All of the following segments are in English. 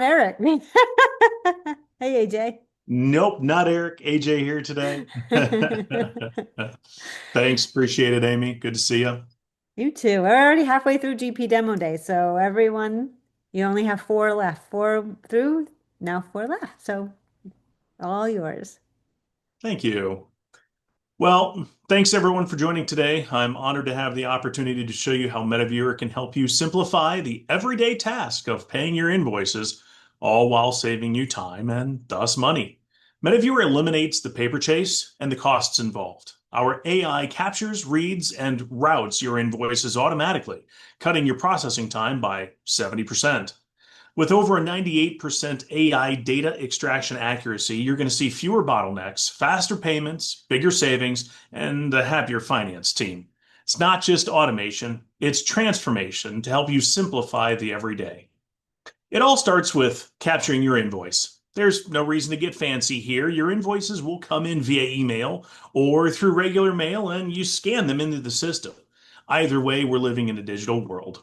Eric. Hey, AJ. Nope, not Eric. AJ here today. Thanks. Appreciate it, Amy. Good to see you. You too. We're already halfway through GP demo day, so everyone, you only have four left. Four through, now four left. So all yours. Thank you. Well, thanks everyone for joining today. I'm honored to have the opportunity to show you how MetaViewer can help you simplify the everyday task of paying your invoices, all while saving you time and thus money. MetaViewer eliminates the paper chase and the costs involved. Our AI captures, reads, and routes your invoices automatically, cutting your processing time by 70%. With over a 98% AI data extraction accuracy, you're going to see fewer bottlenecks, faster payments, bigger savings, and a happier finance team. It's not just automation, it's transformation to help you simplify the everyday. It all starts with capturing your invoice. There's no reason to get fancy here. Your invoices will come in via email or through regular mail, and you scan them into the system. Either way, we're living in a digital world.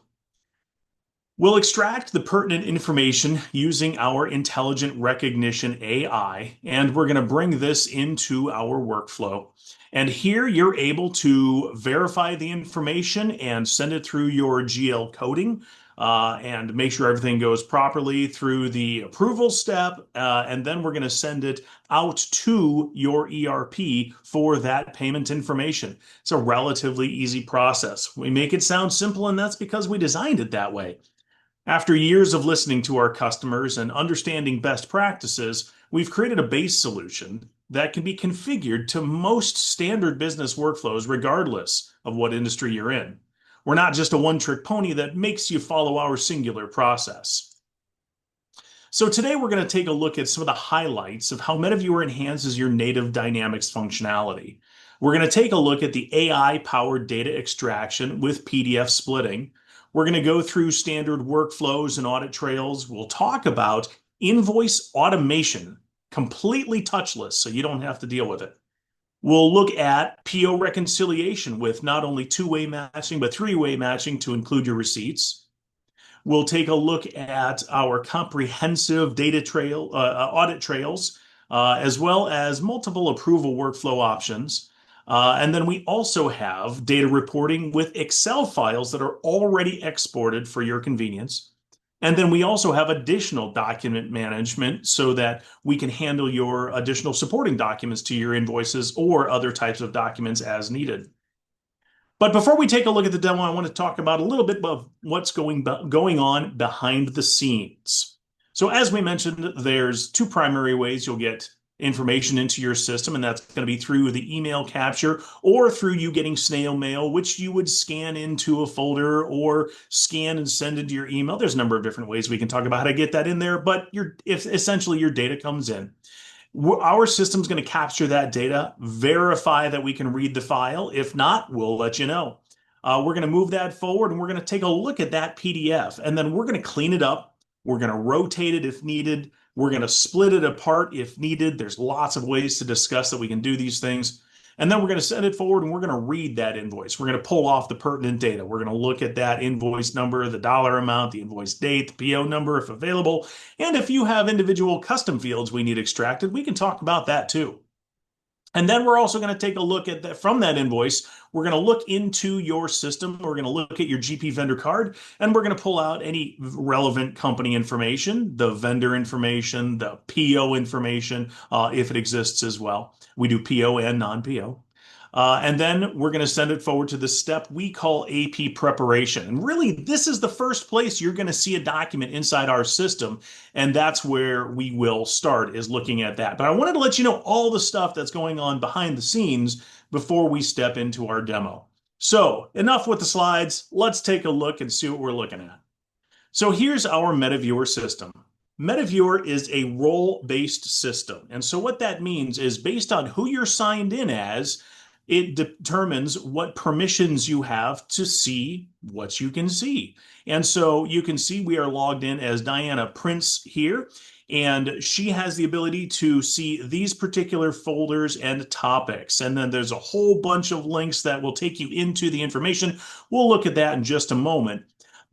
We'll extract the pertinent information using our intelligent recognition AI, and we're going to bring this into our workflow. And here you're able to verify the information and send it through your GL coding and make sure everything goes properly through the approval step. And then we're going to send it out to your ERP for that payment information. It's a relatively easy process. We make it sound simple, and that's because we designed it that way. After years of listening to our customers and understanding best practices, we've created a base solution that can be configured to most standard business workflows, regardless of what industry you're in. We're not just a one-trick pony that makes you follow our singular process. So today we're going to take a look at some of the highlights of how MetaViewer enhances your native Dynamics functionality. We're going to take a look at the AI-powered data extraction with PDF splitting. We're going to go through standard workflows and audit trails. We'll talk about invoice automation, completely touchless, so you don't have to deal with it. We'll look at PO reconciliation with not only two-way matching, but three-way matching to include your receipts. We'll take a look at our comprehensive data trail, audit trails, as well as multiple approval workflow options. And then we also have data reporting with Excel files that are already exported for your convenience. And then we also have additional document management so that we can handle your additional supporting documents to your invoices or other types of documents as needed. But before we take a look at the demo, I want to talk about a little bit of what's going on behind the scenes. So as we mentioned, there's two primary ways you'll get information into your system, and that's going to be through the email capture or through you getting snail mail, which you would scan into a folder or scan and send into your email. There's a number of different ways we can talk about how to get that in there, but if essentially your data comes in. Our system's going to capture that data, verify that we can read the file. If not, we'll let you know. We're going to move that forward and we're going to take a look at that PDF and then we're going to clean it up. We're going to rotate it if needed. We're going to split it apart if needed. There's lots of ways to discuss that we can do these things. And then we're going to send it forward and we're going to read that invoice. We're going to pull off the pertinent data. We're going to look at that invoice number, the dollar amount, the invoice date, the PO number if available. And if you have individual custom fields we need extracted, we can talk about that too. And then we're also going to take a look at that from that invoice. We're going to look into your system. We're going to look at your GP vendor card, and we're going to pull out any relevant company information, the vendor information, the PO information, if it exists as well. We do PO and non-PO. And then we're going to send it forward to the step we call AP preparation. And really, this is the first place you're going to see a document inside our system. And that's where we will start, is looking at that. But I wanted to let you know all the stuff that's going on behind the scenes before we step into our demo. So enough with the slides. Let's take a look and see what we're looking at. So here's our MetaViewer system. MetaViewer is a role-based system. And so what that means is based on who you're signed in as, it determines what permissions you have to see what you can see. And so you can see we are logged in as Diana Prince here, and she has the ability to see these particular folders and topics. And then there's a whole bunch of links that will take you into the information. We'll look at that in just a moment.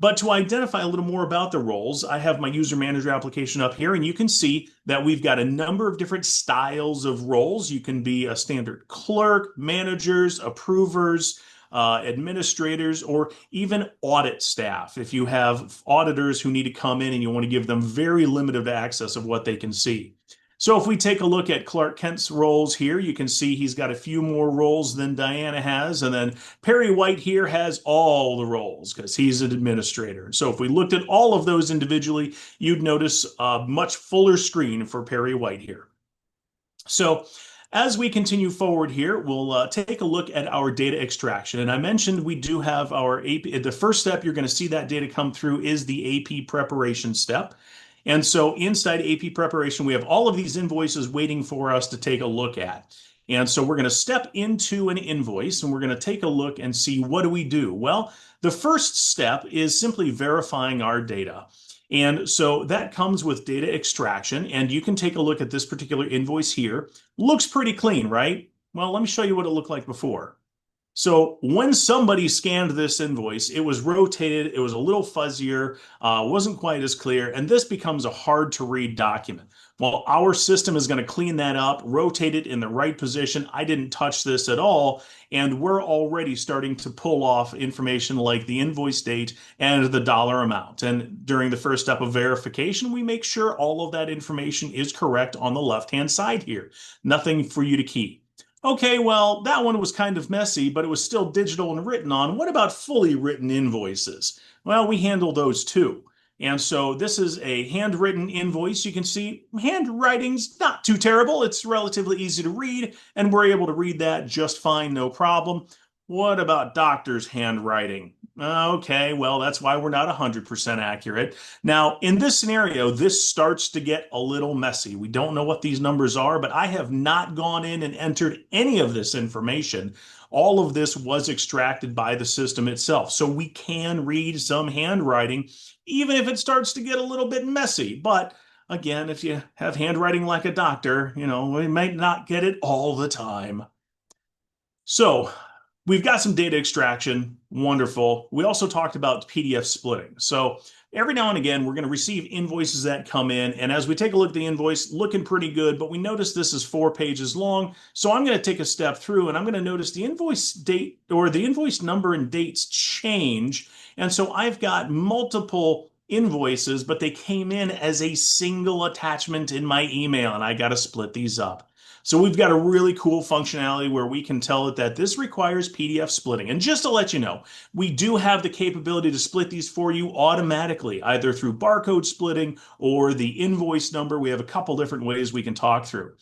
But to identify a little more about the roles, I have my user manager application up here, and you can see that we've got a number of different styles of roles. You can be a standard clerk, managers, approvers, administrators, or even audit staff. If you have auditors who need to come in and you want to give them very limited access of what they can see. So if we take a look at Clark Kent's roles here, you can see he's got a few more roles than Diana has. And then Perry White here has all the roles because he's an administrator. So if we looked at all of those individually, you'd notice a much fuller screen for Perry White here. So as we continue forward here, we'll take a look at our data extraction. And I mentioned we do have our AP. The first step you're going to see that data come through is the AP preparation step. And so inside AP preparation, we have all of these invoices waiting for us to take a look at. And so we're going to step into an invoice and we're going to take a look and see what do we do? Well, the first step is simply verifying our data. And so that comes with data extraction. And you can take a look at this particular invoice here. Looks pretty clean, right? Well, let me show you what it looked like before. So when somebody scanned this invoice, it was rotated, it was a little fuzzier, wasn't quite as clear, and this becomes a hard to read document. Well, our system is going to clean that up, rotate it in the right position. I didn't touch this at all, and we're already starting to pull off information like the invoice date and the dollar amount. And during the first step of verification, we make sure all of that information is correct on the left-hand side here. Nothing for you to keep. Okay, well, that one was kind of messy, but it was still digital and written on. What about fully written invoices? Well, we handle those too. And so this is a handwritten invoice. You can see handwriting's not too terrible. It's relatively easy to read, and we're able to read that just fine, no problem. What about doctor's handwriting? Okay, well, that's why we're not 100% accurate. Now, in this scenario, this starts to get a little messy. We don't know what these numbers are, but I have not gone in and entered any of this information. All of this was extracted by the system itself. So we can read some handwriting, even if it starts to get a little bit messy. But again, if you have handwriting like a doctor, we might not get it all the time. So we've got some data extraction. Wonderful. We also talked about PDF splitting. So every now and again, we're going to receive invoices that come in. And as we take a look at the invoice, looking pretty good, but we notice this is 4 pages long. So I'm going to take a step through and I'm going to notice the invoice date or the invoice number and dates change. And so I've got multiple invoices, but they came in as a single attachment in my email, and I got to split these up. So we've got a really cool functionality where we can tell it that this requires PDF splitting. And just to let you know, we do have the capability to split these for you automatically, either through barcode splitting or the invoice number. We have a couple different ways we can talk through.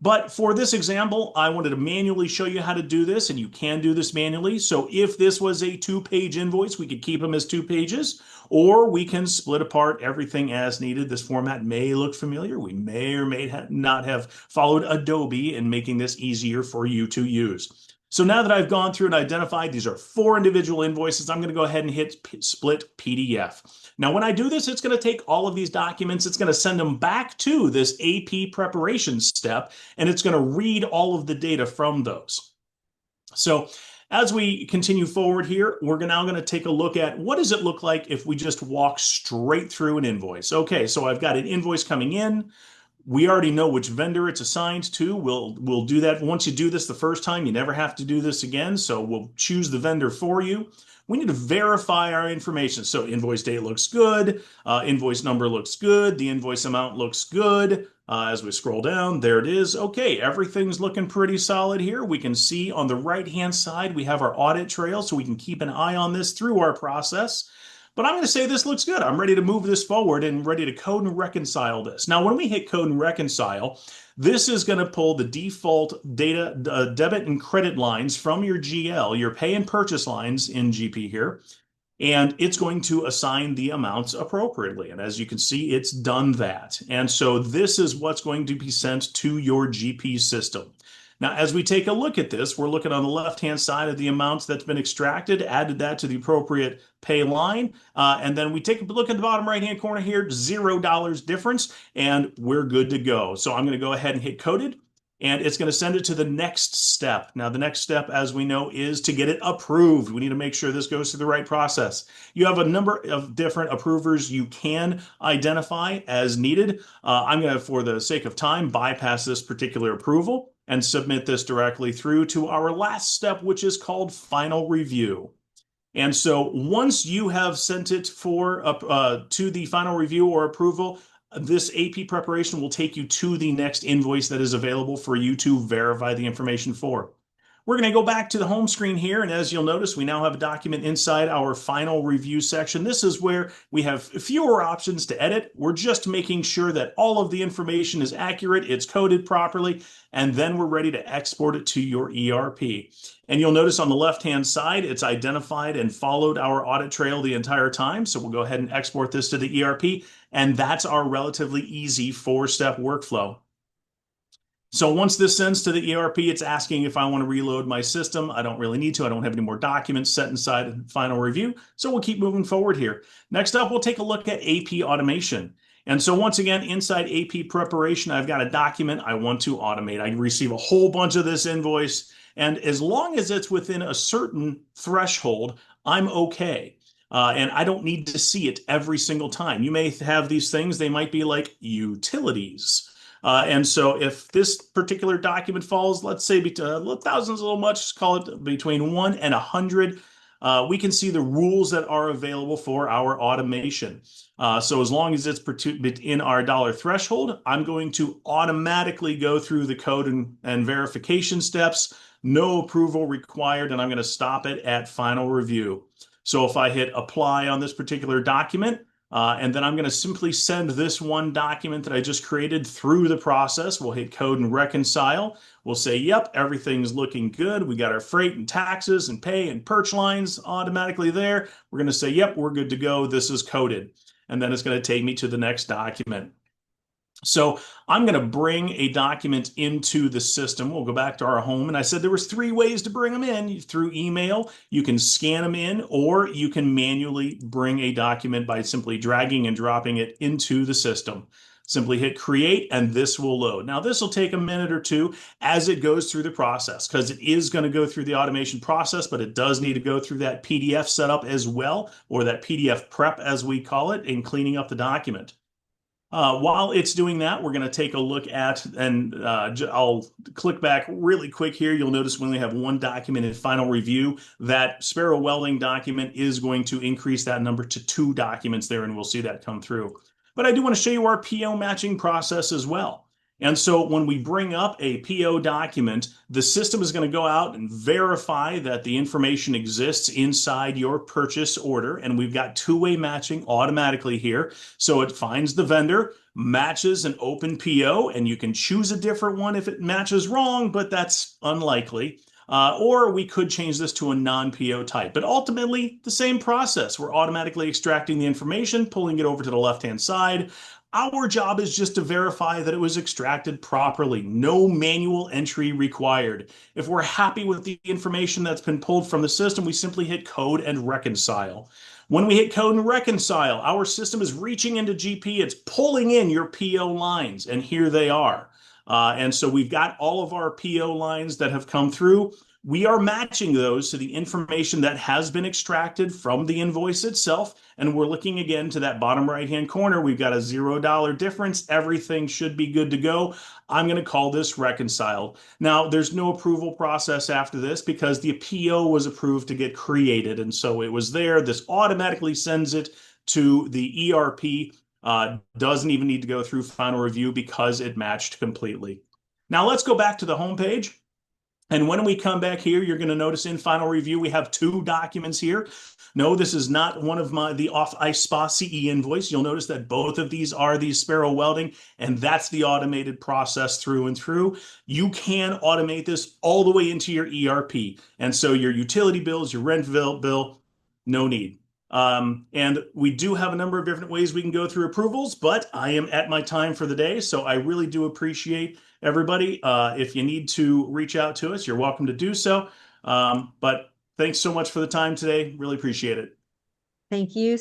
But for this example, I wanted to manually show you how to do this, and you can do this manually. So if this was a 2-page invoice, we could keep them as 2 pages, or we can split apart everything as needed. This format may look familiar. We may or may not have followed Adobe in making this easier for you to use. So now that I've gone through and identified these are 4 individual invoices, I'm going to go ahead and hit split PDF. Now, when I do this, it's going to take all of these documents, it's going to send them back to this AP preparation step, and it's going to read all of the data from those. So as we continue forward here, we're now going to take a look at what does it look like if we just walk straight through an invoice. Okay, so I've got an invoice coming in. We already know which vendor it's assigned to. We'll do that. Once you do this the first time, you never have to do this again. So we'll choose the vendor for you. We need to verify our information. So invoice date looks good. Invoice number looks good. The invoice amount looks good. As we scroll down, there it is. Okay, everything's looking pretty solid here. We can see on the right-hand side, we have our audit trail, so we can keep an eye on this through our process. But I'm going to say this looks good. I'm ready to move this forward and ready to code and reconcile this. Now, when we hit code and reconcile, this is going to pull the default data debit and credit lines from your GL, your pay and purchase lines in GP here, and it's going to assign the amounts appropriately. And as you can see, it's done that. And so this is what's going to be sent to your GP system. Now, as we take a look at this, we're looking on the left-hand side of the amounts that's been extracted, added that to the appropriate pay line, and then we take a look at the bottom right-hand corner here, $0 difference, and we're good to go. So I'm going to go ahead and hit coded. and it's going to send it to the next step. Now, the next step, as we know, is to get it approved. We need to make sure this goes through the right process. You have a number of different approvers you can identify as needed. I'm going to, for the sake of time, bypass this particular approval and submit this directly through to our last step, which is called final review. And so once you have sent it to the final review or approval, this AP preparation will take you to the next invoice that is available for you to verify the information for. We're going to go back to the home screen here, and as you'll notice, we now have a document inside our final review section. This is where we have fewer options to edit. We're just making sure that all of the information is accurate, it's coded properly, and then we're ready to export it to your ERP. And you'll notice on the left-hand side, it's identified and followed our audit trail the entire time. So we'll go ahead and export this to the ERP, and that's our relatively easy four-step workflow. So once this sends to the ERP, it's asking if I want to reload my system. I don't really need to. I don't have any more documents set inside final review. So we'll keep moving forward here. Next up, we'll take a look at AP automation. And so once again, inside AP preparation, I've got a document I want to automate. I receive a whole bunch of this invoice. And as long as it's within a certain threshold, I'm okay. And I don't need to see it every single time. You may have these things, they might be like utilities. And so if this particular document falls, let's say thousands a little much, call it between 1 and 100, we can see the rules that are available for our automation. So as long as it's in our dollar threshold, I'm going to automatically go through the code and verification steps, no approval required, and I'm going to stop it at final review. So if I hit apply on this particular document, and then I'm going to simply send this one document that I just created through the process. We'll hit code and reconcile. We'll say, yep, everything's looking good. We got our freight and taxes and pay and perch lines automatically there. We're going to say, yep, we're good to go. This is coded. And then it's going to take me to the next document. So I'm going to bring a document into the system. We'll go back to our home. And I said there was 3 ways to bring them in. Through email, you can scan them in, or you can manually bring a document by simply dragging and dropping it into the system. Simply hit create, and this will load. Now, this will take a minute or two as it goes through the process, because it is going to go through the automation process, but it does need to go through that PDF setup as well, or that PDF prep, as we call it, in cleaning up the document. While it's doing that, we're going to take a look at, and I'll click back really quick here. You'll notice we only have one document in final review. That Sparrow Welding document is going to increase that number to 2 documents there, and we'll see that come through. But I do want to show you our PO matching process as well. And so when we bring up a PO document, the system is going to go out and verify that the information exists inside your purchase order. And we've got two-way matching automatically here. So it finds the vendor, matches an open PO, and you can choose a different one if it matches wrong, but that's unlikely. Or we could change this to a non-PO type. But ultimately, the same process. We're automatically extracting the information, pulling it over to the left-hand side. Our job is just to verify that it was extracted properly. No manual entry required. If we're happy with the information that's been pulled from the system, we simply hit code and reconcile. When we hit code and reconcile, our system is reaching into GP. It's pulling in your PO lines, and here they are. And so we've got all of our PO lines that have come through. We are matching those to the information that has been extracted from the invoice itself. And we're looking again to that bottom right-hand corner. We've got a $0 difference. Everything should be good to go. I'm going to call this reconciled. Now, there's no approval process after this because the PO was approved to get created. And so it was there. This automatically sends it to the ERP. Doesn't even need to go through final review because it matched completely. Now let's go back to the home page. And when we come back here, you're going to notice in final review, we have 2 documents here. No, this is not one of the off ice spa CE invoice. You'll notice that both of these are the Sparrow Welding, and that's the automated process through and through. You can automate this all the way into your ERP. And so your utility bills, your rent bill, no need. And we do have a number of different ways we can go through approvals, but I am at my time for the day. So I really do appreciate everybody. If you need to reach out to us, you're welcome to do so. But thanks so much for the time today. Really appreciate it. Thank you